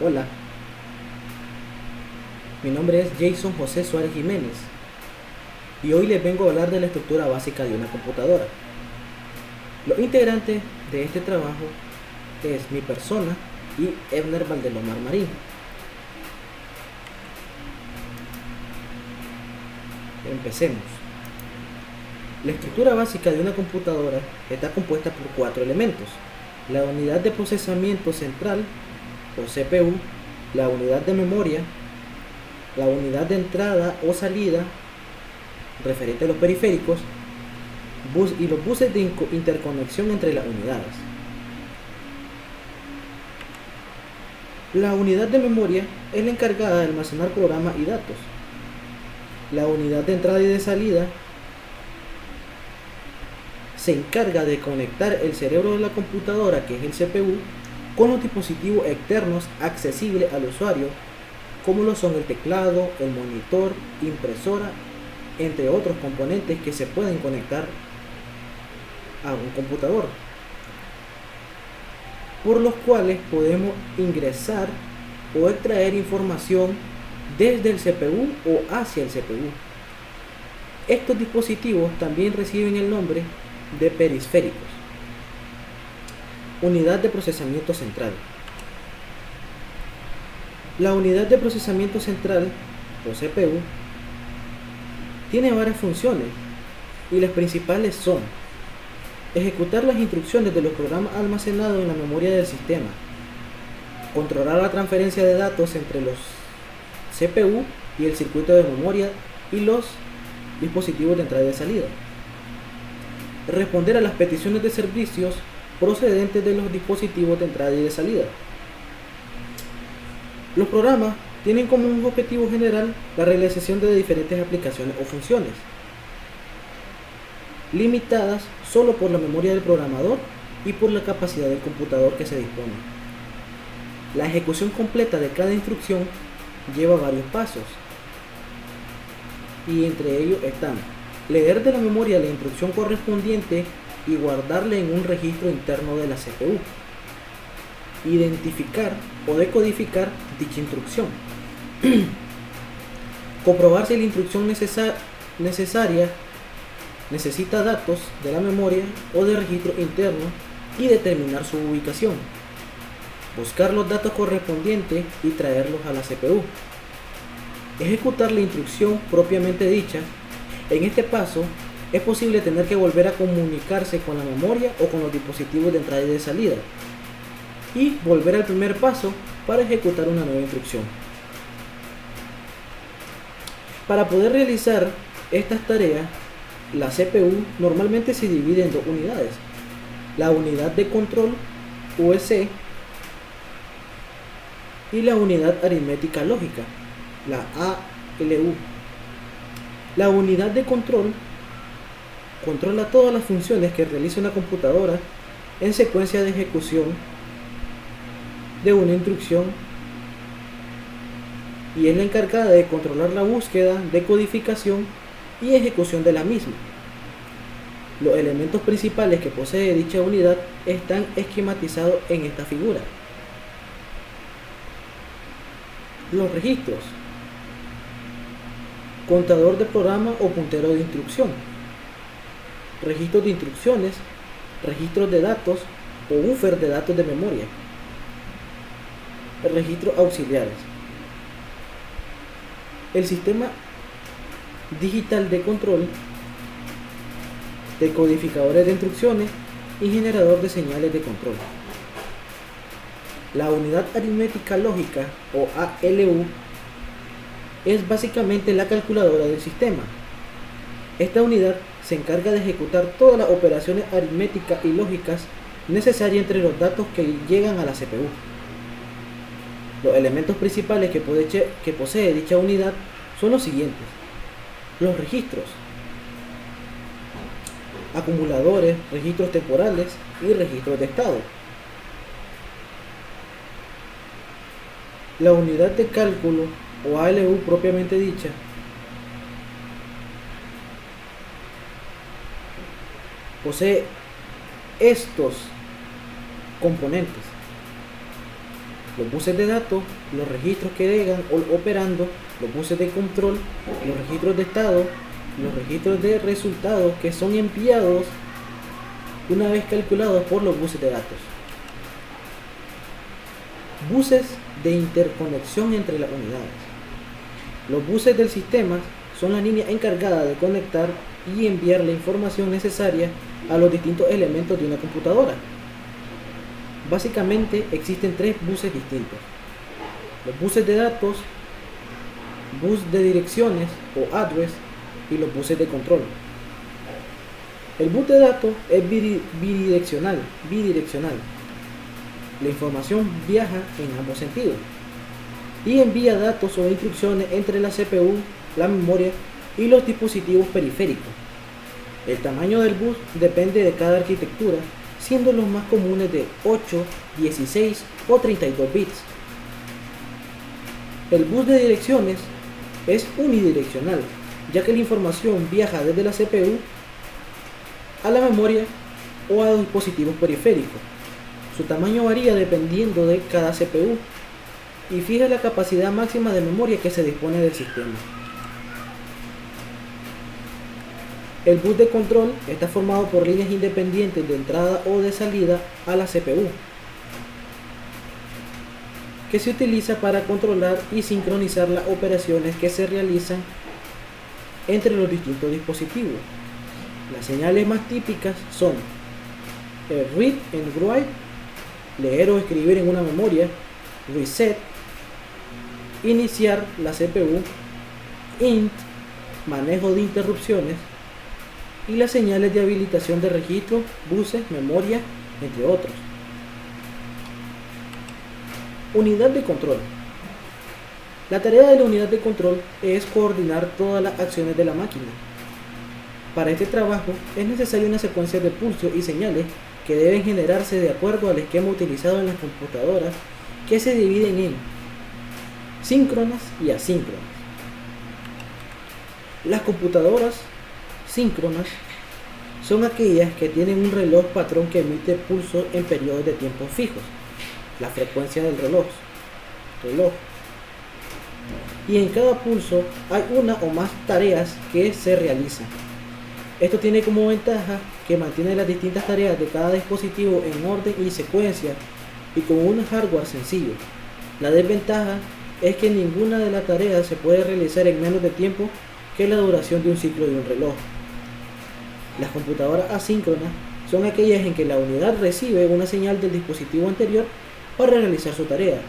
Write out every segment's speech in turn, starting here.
Hola, mi nombre es Jason José Suárez Jiménez y hoy les vengo a hablar de la estructura básica de una computadora. Los integrantes de este trabajo es mi persona y Ebner Valdelomar Marín. Empecemos. La estructura básica de una computadora está compuesta por 4 elementos: la unidad de procesamiento central o CPU, la unidad de memoria, la unidad de entrada o salida referente a los periféricos y los buses de interconexión entre las unidades. La unidad de memoria es la encargada de almacenar programas y datos. La unidad de entrada y de salida se encarga de conectar el cerebro de la computadora, que es el CPU, con los dispositivos externos accesibles al usuario, como lo son el teclado, el monitor, impresora, entre otros componentes que se pueden conectar a un computador, por los cuales podemos ingresar o extraer información desde el CPU o hacia el CPU. Estos dispositivos también reciben el nombre de periféricos. Unidad de procesamiento central. La unidad de procesamiento central o CPU tiene varias funciones y las principales son: ejecutar las instrucciones de los programas almacenados en la memoria del sistema, controlar la transferencia de datos entre los CPU y el circuito de memoria y los dispositivos de entrada y de salida, responder a las peticiones de servicios procedentes de los dispositivos de entrada y de salida. Los programas tienen como un objetivo general la realización de diferentes aplicaciones o funciones, limitadas solo por la memoria del programador y por la capacidad del computador que se dispone. La ejecución completa de cada instrucción lleva varios pasos, y entre ellos están: leer de la memoria la instrucción correspondiente y guardarla en un registro interno de la CPU, identificar o decodificar dicha instrucción, comprobar si la instrucción necesaria necesita datos de la memoria o de registro interno y determinar su ubicación, buscar los datos correspondientes y traerlos a la CPU, ejecutar la instrucción propiamente dicha. En este paso es posible tener que volver a comunicarse con la memoria o con los dispositivos de entrada y de salida y volver al primer paso para ejecutar una nueva instrucción. Para poder realizar estas tareas, la CPU normalmente se divide en dos unidades: la unidad de control UEC y la unidad aritmética lógica, la ALU. La unidad de control controla todas las funciones que realiza una computadora en secuencia de ejecución de una instrucción y es la encargada de controlar la búsqueda, decodificación y ejecución de la misma. Los elementos principales que posee dicha unidad están esquematizados en esta figura. Los registros: contador de programa o puntero de instrucción, registros de instrucciones, registros de datos o buffer de datos de memoria, registros auxiliares. El sistema digital de control, decodificadores de instrucciones y generador de señales de control. La unidad aritmética lógica o ALU es básicamente la calculadora del sistema. Esta unidad se encarga de ejecutar todas las operaciones aritméticas y lógicas necesarias entre los datos que llegan a la CPU. Los elementos principales que posee dicha unidad son los siguientes: los registros, acumuladores, registros temporales y registros de estado. La unidad de cálculo o ALU propiamente dicha posee estos componentes: los buses de datos, los registros que llegan operando, los buses de control, los registros de estado, los registros de resultados que son enviados una vez calculados por los buses de datos. Buses de interconexión entre las unidades. Los buses del sistema son la línea encargada de conectar y enviar la información necesaria a los distintos elementos de una computadora. Básicamente existen tres buses distintos: los buses de datos, bus de direcciones o address y los buses de control. El bus de datos es bidireccional. La información viaja en ambos sentidos y envía datos o instrucciones entre la CPU, la memoria y los dispositivos periféricos. El tamaño del bus depende de cada arquitectura, siendo los más comunes de 8, 16 o 32 bits. El bus de direcciones es unidireccional, ya que la información viaja desde la CPU a la memoria o a los dispositivos periféricos. Su tamaño varía dependiendo de cada CPU y fija la capacidad máxima de memoria que se dispone del sistema. El bus de control está formado por líneas independientes de entrada o de salida a la CPU, que se utiliza para controlar y sincronizar las operaciones que se realizan entre los distintos dispositivos. Las señales más típicas son el read and write, leer o escribir en una memoria, reset, iniciar la CPU, int, manejo de interrupciones, y las señales de habilitación de registros, buses, memoria, entre otros. Unidad de control. La tarea de la unidad de control es coordinar todas las acciones de la máquina. Para este trabajo es necesaria una secuencia de pulsos y señales que deben generarse de acuerdo al esquema utilizado en las computadoras, que se dividen en síncronas y asíncronas. Las computadoras síncronas son aquellas que tienen un reloj patrón que emite pulsos en periodos de tiempo fijos, la frecuencia del reloj, y en cada pulso hay una o más tareas que se realizan. Esto tiene como ventaja que mantiene las distintas tareas de cada dispositivo en orden y secuencia y con un hardware sencillo. La desventaja es que ninguna de las tareas se puede realizar en menos de tiempo que la duración de un ciclo de un reloj. Las computadoras asíncronas son aquellas en que la unidad recibe una señal del dispositivo anterior para realizar su tarea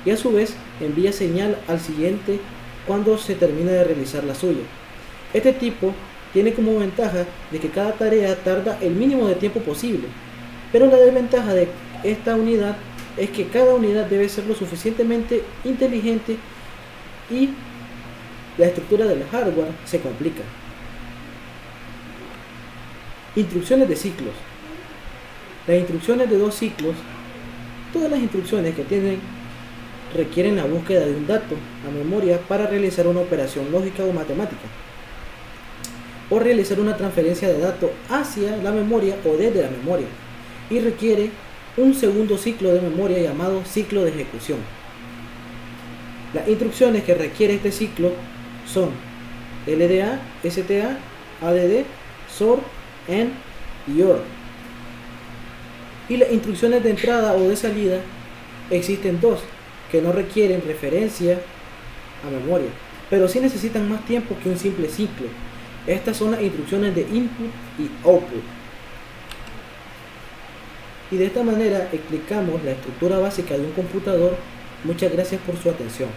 y a su vez envía señal al siguiente cuando se termina de realizar la suya. Este tipo tiene como ventaja de que cada tarea tarda el mínimo de tiempo posible, pero la desventaja de esta unidad es que cada unidad debe ser lo suficientemente inteligente y la estructura del hardware se complica. Instrucciones de ciclos. Las instrucciones de dos ciclos. Todas las instrucciones que requieren la búsqueda de un dato a memoria para realizar una operación lógica o matemática, o realizar una transferencia de datos hacia la memoria o desde la memoria, y requiere un segundo ciclo de memoria llamado ciclo de ejecución. Las instrucciones que requiere este ciclo son LDA, STA, ADD, SOR, AND y OR. Y las instrucciones de entrada o de salida existen dos que no requieren referencia a memoria, pero sí necesitan más tiempo que un simple ciclo. Estas son las instrucciones de input y output. Y de esta manera explicamos la estructura básica de un computador. Muchas gracias por su atención.